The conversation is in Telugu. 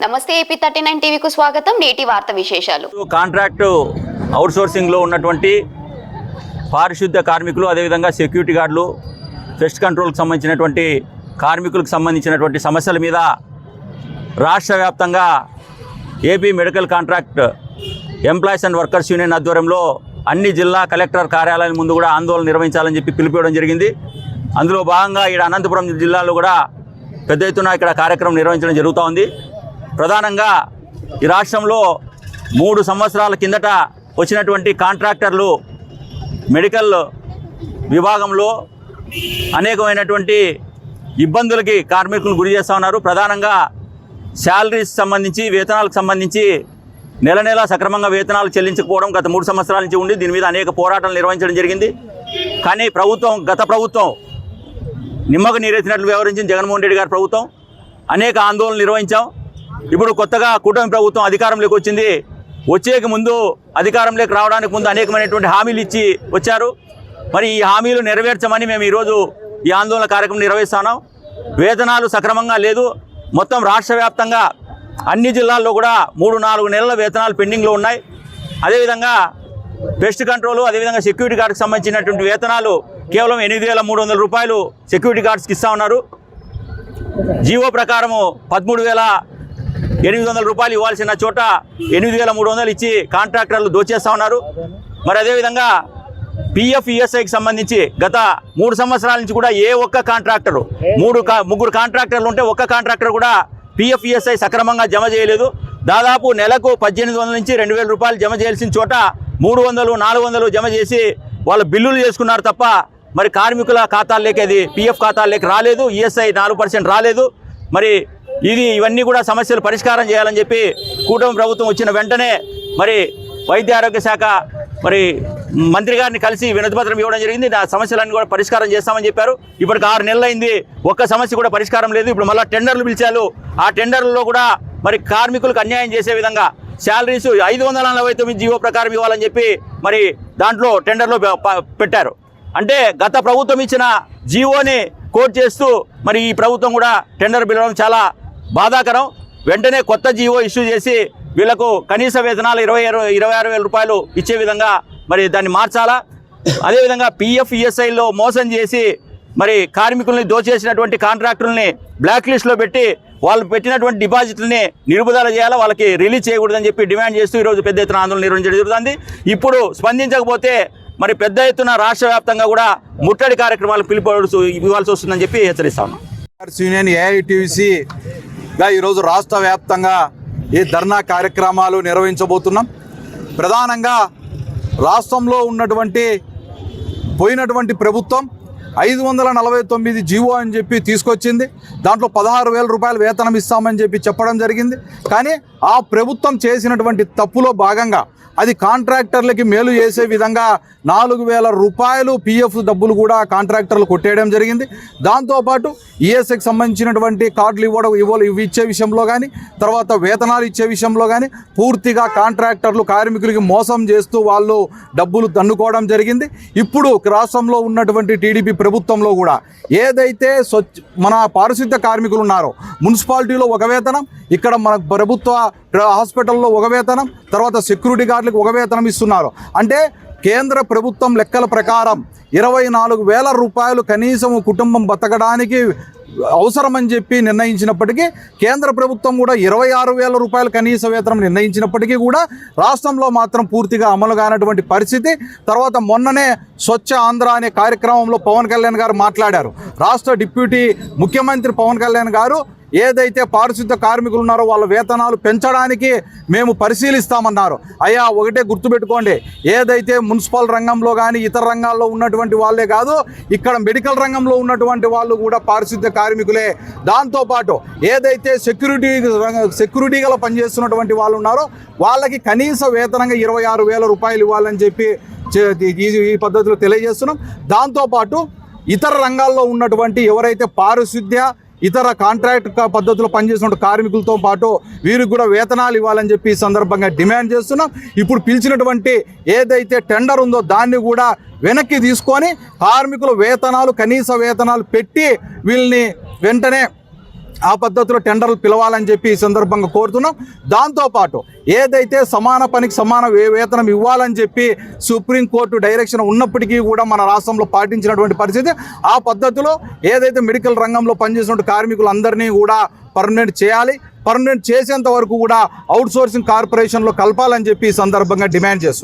నమస్తే AP39 టీవీకు స్వాగతం. నేటి వార్త విశేషాలు. కాంట్రాక్ట్ అవుట్సోర్సింగ్లో ఉన్నటువంటి పారిశుద్ధ్య కార్మికులు, అదేవిధంగా సెక్యూరిటీ గార్డులు, పెస్ట్ కంట్రోల్కి సంబంధించినటువంటి కార్మికులకు సంబంధించినటువంటి సమస్యల మీద రాష్ట్ర వ్యాప్తంగా AP medical contract employees and workers union ఆధ్వర్యంలో అన్ని జిల్లా కలెక్టర్ కార్యాలయాల ముందు కూడా ఆందోళన నిర్వహించాలని చెప్పి పిలుపుకోవడం జరిగింది. అందులో భాగంగా ఇక్కడ అనంతపురం జిల్లాలో కూడా పెద్ద ఎత్తున ఇక్కడ కార్యక్రమం నిర్వహించడం జరుగుతూ ఉంది. ప్రధానంగా ఈ రాష్ట్రంలో 3 సంవత్సరాల కిందట వచ్చినటువంటి కాంట్రాక్టర్లు మెడికల్ విభాగంలో అనేకమైనటువంటి ఇబ్బందులకి కార్మికులను గురి చేస్తూ ఉన్నారు. ప్రధానంగా శాలరీస్ సంబంధించి, వేతనాలకు సంబంధించి నెల నెల సక్రమంగా వేతనాలు చెల్లించకపోవడం గత 3 సంవత్సరాల నుంచి ఉండి దీని మీద అనేక పోరాటాలు నిర్వహించడం జరిగింది. కానీ గత ప్రభుత్వం నిమ్మకు నీరెత్తినట్లు వ్యవహరించిన జగన్మోహన్ రెడ్డి గారి ప్రభుత్వం అనేక ఆందోళనలు నిర్వహించాం. ఇప్పుడు కొత్తగా కూటమి ప్రభుత్వం అధికారంలోకి వచ్చింది. వచ్చేక ముందు అధికారంలోకి రావడానికి ముందు అనేకమైనటువంటి హామీలు ఇచ్చి వచ్చారు. మరి ఈ హామీలు నెరవేర్చమని మేము ఈరోజు ఈ ఆందోళన కార్యక్రమం నిర్వహిస్తున్నాం. వేతనాలు సక్రమంగా లేదు. మొత్తం రాష్ట్ర వ్యాప్తంగా అన్ని జిల్లాల్లో కూడా 3-4 నెలల వేతనాలు పెండింగ్లో ఉన్నాయి. అదేవిధంగా పెస్ట్ కంట్రోలు, అదేవిధంగా సెక్యూరిటీ గార్డ్కి సంబంధించినటువంటి వేతనాలు కేవలం 8,300 రూపాయలు సెక్యూరిటీ గార్డ్స్కి ఇస్తూ ఉన్నారు. జీవో ప్రకారము 13,800 రూపాయలు ఇవ్వాల్సిన చోట 8,300 ఇచ్చి కాంట్రాక్టర్లు దోచేస్తూ ఉన్నారు. మరి అదేవిధంగా PF ESIకి సంబంధించి గత 3 సంవత్సరాల నుంచి కూడా ఏ ఒక్క కాంట్రాక్టరు, 3 కాంట్రాక్టర్లు ఉంటే ఒక్క కాంట్రాక్టర్ కూడా PF ESI సక్రమంగా జమ చేయలేదు. దాదాపు నెలకు 1,800 నుంచి 2,000 రూపాయలు జమ చేయాల్సిన చోట 300, 400 జమ చేసి వాళ్ళు బిల్లులు చేసుకున్నారు తప్ప మరి కార్మికుల ఖాతాల్లోకి అది PF ఖాతాల్లోకి రాలేదు. ESI 4% రాలేదు. మరి ఇవన్నీ కూడా సమస్యలు పరిష్కారం చేయాలని చెప్పి కూటమి ప్రభుత్వం వచ్చిన వెంటనే మరి వైద్య ఆరోగ్య శాఖ మరి మంత్రి గారిని కలిసి వినతిపత్రం ఇవ్వడం జరిగింది. ఆ సమస్యలన్నీ కూడా పరిష్కారం చేస్తామని చెప్పారు. ఇప్పటికి 6 నెలలు అయింది, ఒక్క సమస్య కూడా పరిష్కారం లేదు. ఇప్పుడు మళ్ళీ టెండర్లు పిలిచారు. ఆ టెండర్లలో కూడా మరి కార్మికులకు అన్యాయం చేసే విధంగా శాలరీస్ 549 జీవో ప్రకారం ఇవ్వాలని చెప్పి మరి దాంట్లో టెండర్లో పెట్టారు. అంటే గత ప్రభుత్వం ఇచ్చిన జీవోని కోట్ చేస్తూ మరి ఈ ప్రభుత్వం కూడా టెండర్ పిలవడం చాలా బాధాకరం. వెంటనే కొత్త జీవో ఇష్యూ చేసి వీళ్లకు కనీస వేతనాలు 26,000 రూపాయలు ఇచ్చే విధంగా మరి దాన్ని మార్చాలా. అదేవిధంగా PF ESIలో మోసం చేసి మరి కార్మికుల్ని దోచేసినటువంటి కాంట్రాక్టుల్ని బ్లాక్ లిస్ట్లో పెట్టి వాళ్ళు పెట్టినటువంటి డిపాజిట్లని నిలుపుదల చేయాలా, వాళ్ళకి రిలీజ్ చేయకూడదని చెప్పి డిమాండ్ చేస్తూ ఈరోజు పెద్ద ఎత్తున ఆందోళన నిర్వహించడం జరుగుతుంది. ఇప్పుడు స్పందించకపోతే మరి పెద్ద ఎత్తున రాష్ట్ర వ్యాప్తంగా కూడా ముట్టడి కార్యక్రమాలు ఇవ్వాల్సి వస్తుందని చెప్పి హెచ్చరిస్తాను. యూనియన్ AITUCగా ఈరోజు రాష్ట్ర వ్యాప్తంగా ఈ ధర్నా కార్యక్రమాలు నిర్వహించబోతున్నాం. ప్రధానంగా రాష్ట్రంలో ఉన్నటువంటి పోయినటువంటి ప్రభుత్వం 549 జీవో అని చెప్పి తీసుకొచ్చింది. దాంట్లో 16,000 రూపాయలు వేతనం ఇస్తామని చెప్పి చెప్పడం జరిగింది. కానీ ఆ ప్రభుత్వం చేసినటువంటి తప్పులో భాగంగా అది కాంట్రాక్టర్లకి మేలు చేసే విధంగా 4,000 రూపాయలు PF డబ్బులు కూడా కాంట్రాక్టర్లు కొట్టేయడం జరిగింది. దాంతోపాటు ESIకి సంబంధించినటువంటి కార్డులు ఇచ్చే విషయంలో కానీ, తర్వాత వేతనాలు ఇచ్చే విషయంలో కానీ పూర్తిగా కాంట్రాక్టర్లు కార్మికులకి మోసం చేస్తూ వాళ్ళు డబ్బులు దండుకోవడం జరిగింది. ఇప్పుడు రాష్ట్రంలో ఉన్నటువంటి TDP ప్రభుత్వంలో కూడా ఏదైతే మన పారిశుద్ధ్య కార్మికులు ఉన్నారో మున్సిపాలిటీలో ఒక వేతనం, ఇక్కడ మన ప్రభుత్వ హాస్పిటల్లో ఒక వేతనం, తర్వాత సెక్యూరిటీ గార్డులకు ఒక వేతనం ఇస్తున్నారు. అంటే కేంద్ర ప్రభుత్వం లెక్కల ప్రకారం 24,000 రూపాయలు కనీసం కుటుంబం బతకడానికి అవసరమని చెప్పి నిర్ణయించినప్పటికీ, కేంద్ర ప్రభుత్వం కూడా 26,000 రూపాయలు కనీస వేతనం నిర్ణయించినప్పటికీ కూడా రాష్ట్రంలో మాత్రం పూర్తిగా అమలు కానటువంటి పరిస్థితి. తర్వాత మొన్ననే స్వచ్ఛ ఆంధ్ర అనే కార్యక్రమంలో పవన్ కళ్యాణ్ గారు మాట్లాడారు. రాష్ట్ర డిప్యూటీ ముఖ్యమంత్రి పవన్ కళ్యాణ్ గారు ఏదైతే పారిశుద్ధ్య కార్మికులు ఉన్నారో వాళ్ళ వేతనాలు పెంచడానికి మేము పరిశీలిస్తామన్నారు. అయ్యా, ఒకటే గుర్తుపెట్టుకోండి, ఏదైతే మున్సిపల్ రంగంలో కానీ ఇతర రంగాల్లో ఉన్నటువంటి వాళ్ళే కాదు, ఇక్కడ మెడికల్ రంగంలో ఉన్నటువంటి వాళ్ళు కూడా పారిశుద్ధ్య కార్మికులే. దాంతోపాటు ఏదైతే సెక్యూరిటీగా పనిచేస్తున్నటువంటి వాళ్ళు ఉన్నారో వాళ్ళకి కనీస వేతనంగా 26,000 రూపాయలు ఇవ్వాలని చెప్పి ఈ పద్ధతిలో తెలియజేస్తున్నాం. దాంతోపాటు ఇతర రంగాల్లో ఉన్నటువంటి ఎవరైతే పారిశుద్ధ్య ఇతర కాంట్రాక్ట్ పద్ధతిలో పనిచేసిన కార్మికులతో పాటు వీరికి కూడా వేతనాలు ఇవ్వాలని చెప్పి ఈ సందర్భంగా డిమాండ్ చేస్తున్నాం. ఇప్పుడు పిలిచినటువంటి ఏదైతే టెండర్ ఉందో దాన్ని కూడా వెనక్కి తీసుకొని కార్మికుల వేతనాలు కనీస వేతనాలు పెట్టి వీళ్ళని వెంటనే ఆ పద్ధతిలో టెండర్లు పిలవాలని చెప్పి ఈ సందర్భంగా కోరుతున్నాం. దాంతోపాటు ఏదైతే సమాన పనికి సమాన వేతనం ఇవ్వాలని చెప్పి సుప్రీంకోర్టు డైరెక్షన్ ఉన్నప్పటికీ కూడా మన రాష్ట్రంలో పాటించినటువంటి పరిస్థితి, ఆ పద్ధతిలో ఏదైతే మెడికల్ రంగంలో పనిచేసినటువంటి కార్మికులందరినీ కూడా పర్మనెంట్ చేయాలి. పర్మనెంట్ చేసేంత వరకు కూడా అవుట్సోర్సింగ్ కార్పొరేషన్లో కలపాలని చెప్పి ఈ సందర్భంగా డిమాండ్ చేస్తున్నాం.